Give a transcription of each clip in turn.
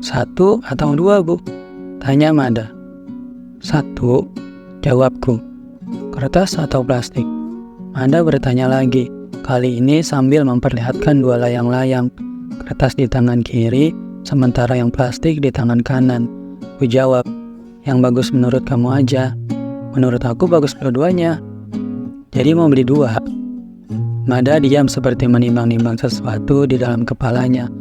1 atau 2, Bu? Tanya Mada. 1, jawabku. Kertas atau plastik? Mada bertanya lagi, kali ini sambil memperlihatkan 2 layang-layang. Kertas di tangan kiri, sementara yang plastik di tangan kanan. Ku jawab, yang bagus menurut kamu aja. Menurut aku bagus dua-duanya. Jadi mau beli 2? Mada diam seperti menimbang-nimbang sesuatu di dalam kepalanya.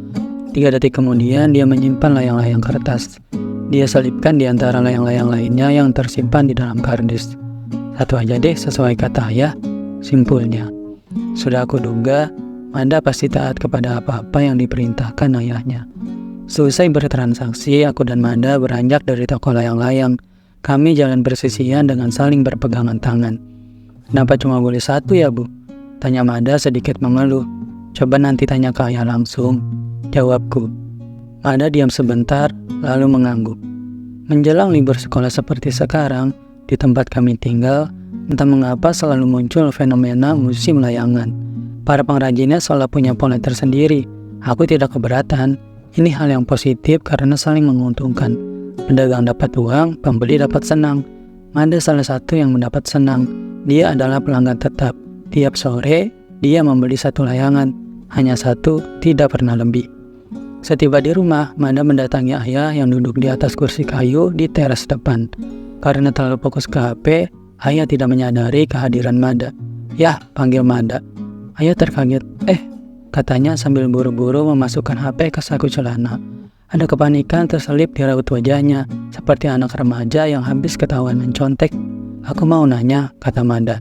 3 detik kemudian dia menyimpan layang-layang kertas. Dia selipkan di antara layang-layang lainnya yang tersimpan di dalam kardus. 1 aja deh sesuai kata ayah, simpulnya. Sudah aku duga, Mada pasti taat kepada apa-apa yang diperintahkan ayahnya. Selesai bertransaksi, aku dan Mada beranjak dari toko layang-layang. Kami jalan bersisian dengan saling berpegangan tangan. Kenapa cuma boleh 1 ya, Bu? Tanya Mada sedikit mengeluh. Coba nanti tanya ke ayah langsung, jawabku. Mada diam sebentar, lalu mengangguk. Menjelang libur sekolah seperti sekarang, di tempat kami tinggal, entah mengapa selalu muncul fenomena musim layangan. Para pengrajinnya selalu punya pola tersendiri. Aku tidak keberatan. Ini hal yang positif karena saling menguntungkan. Pedagang dapat uang, pembeli dapat senang. Mada salah satu yang mendapat senang. Dia adalah pelanggan tetap. Tiap sore, dia membeli 1 layangan. Hanya 1, tidak pernah lebih. Setiba di rumah, Mada mendatangi ayah yang duduk di atas kursi kayu di teras depan. Karena terlalu fokus ke HP, ayah tidak menyadari kehadiran Mada. Yah, panggil Mada. Ayah terkaget. Katanya sambil buru-buru memasukkan HP ke saku celana. Ada kepanikan terselip di raut wajahnya, seperti anak remaja yang habis ketahuan mencontek. Aku mau nanya, kata Mada.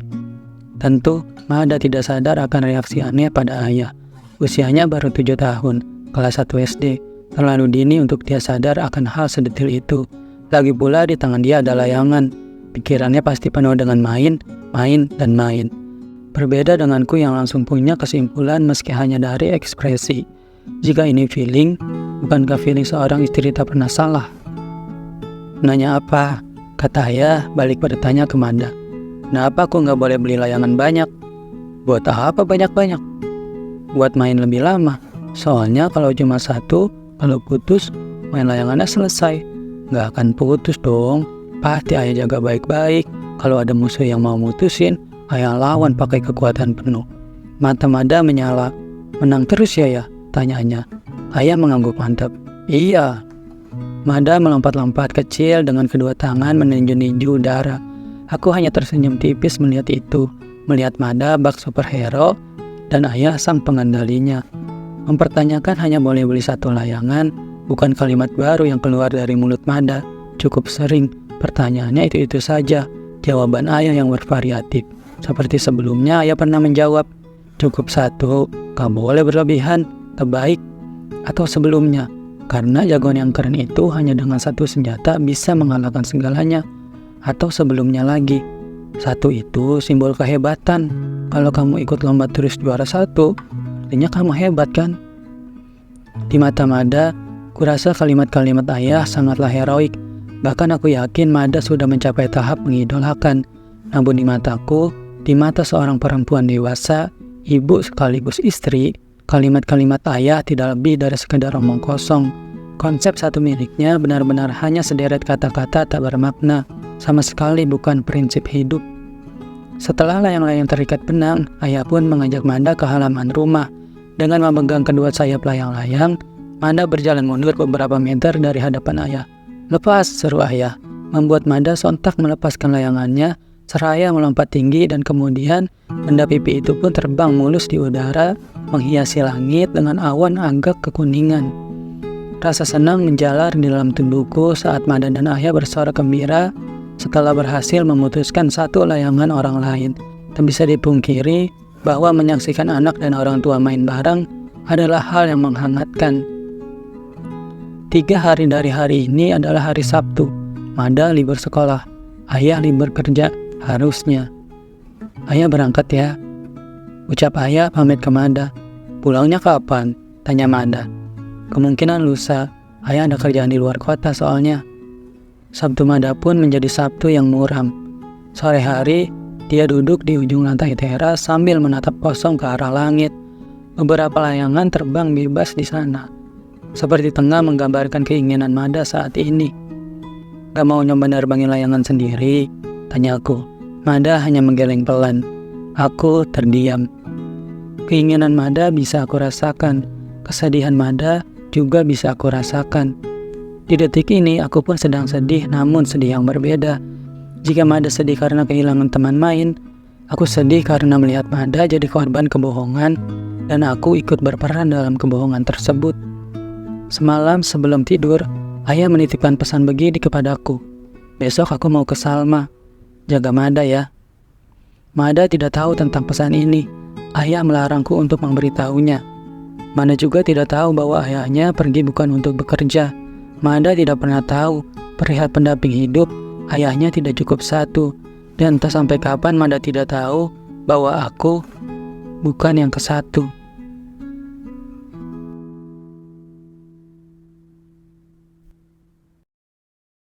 Tentu, Mada tidak sadar akan reaksi aneh pada ayah. Usianya baru 7 tahun, kelas 1 SD. Terlalu dini untuk dia sadar akan hal sedetil itu. Lagi pula di tangan dia ada layangan. Pikirannya pasti penuh dengan main, dan main. Berbeda denganku yang langsung punya kesimpulan meski hanya dari ekspresi. Jika ini feeling, bukankah feeling seorang istri tak pernah salah? Nanya apa? Kata ayah balik bertanya ke Mada. Kenapa aku nggak boleh beli layangan banyak? Buat apa banyak-banyak? Buat main lebih lama. Soalnya kalau cuma 1, kalau putus, main layangannya selesai. Nggak akan putus dong. Pasti ayah jaga baik-baik. Kalau ada musuh yang mau mutusin, ayah lawan pakai kekuatan penuh. Mata Mada menyala. Menang terus ya? Tanyanya. Ayah mengangguk mantap. Iya. Mada melompat-lompat kecil dengan kedua tangan meninju-ninju udara. Aku hanya tersenyum tipis melihat itu. Melihat Mada bak superhero dan ayah sang pengendalinya. Mempertanyakan hanya boleh beli 1 layangan, bukan kalimat baru yang keluar dari mulut Mada. Cukup sering, pertanyaannya itu-itu saja. Jawaban ayah yang bervariatif. Seperti sebelumnya ayah pernah menjawab, cukup 1, gak boleh berlebihan, terbaik. Atau sebelumnya, karena jagoan yang keren itu hanya dengan 1 senjata bisa mengalahkan segalanya. Atau sebelumnya lagi, 1 itu simbol kehebatan. Kalau kamu ikut lomba terus juara 1, artinya kamu hebat kan? Di mata Mada, kurasa kalimat-kalimat ayah sangatlah heroik. Bahkan aku yakin Mada sudah mencapai tahap mengidolakan. Namun di mataku, di mata seorang perempuan dewasa, ibu sekaligus istri, kalimat-kalimat ayah tidak lebih dari sekedar omong kosong. Konsep 1 miliknya benar-benar hanya sederet kata-kata tak bermakna, sama sekali bukan prinsip hidup. Setelah layang-layang terikat benang, ayah pun mengajak Mada ke halaman rumah. Dengan memegang kedua sayap layang-layang, Mada berjalan mundur beberapa meter dari hadapan ayah. Lepas, seru ayah, membuat Mada sontak melepaskan layangannya, seraya melompat tinggi dan kemudian benda pipi itu pun terbang mulus di udara, menghiasi langit dengan awan agak kekuningan. Rasa senang menjalar di dalam tubuhku saat Mada dan ayah bersorak gembira setelah berhasil memutuskan 1 layangan orang lain. Tak bisa dipungkiri bahwa menyaksikan anak dan orang tua main bareng adalah hal yang menghangatkan. 3 hari dari hari ini adalah hari Sabtu. Mada libur sekolah, ayah libur kerja, harusnya. Ayah berangkat ya. Ucap ayah pamit ke Mada. Pulangnya kapan? Tanya Mada. Kemungkinan lusa. Ayah ada kerjaan di luar kota soalnya. Sabtu Mada pun menjadi Sabtu yang muram. Sore hari, dia duduk di ujung lantai teras sambil menatap kosong ke arah langit. Beberapa layangan terbang bebas di sana. seperti tengah menggambarkan keinginan Mada saat ini. Gak mau nyoba nerbangin layangan sendiri? Tanyaku. Mada hanya menggeleng pelan. Aku terdiam. Keinginan Mada bisa aku rasakan. Kesedihan Mada juga bisa aku rasakan. Di detik ini aku pun sedang sedih, namun sedih yang berbeda. Jika Mada sedih karena kehilangan teman main, aku sedih karena melihat Mada jadi korban kebohongan dan aku ikut berperan dalam kebohongan tersebut. Semalam sebelum tidur, ayah menitipkan pesan begini kepadaku. Besok aku mau ke Salma. Jaga Mada ya. Mada tidak tahu tentang pesan ini. Ayah melarangku untuk memberitahunya. Mada juga tidak tahu bahwa ayahnya pergi bukan untuk bekerja. Mada tidak pernah tahu perihal pendamping hidup ayahnya tidak cukup satu. Dan entah sampai kapan Mada tidak tahu bahwa aku bukan yang ke-1.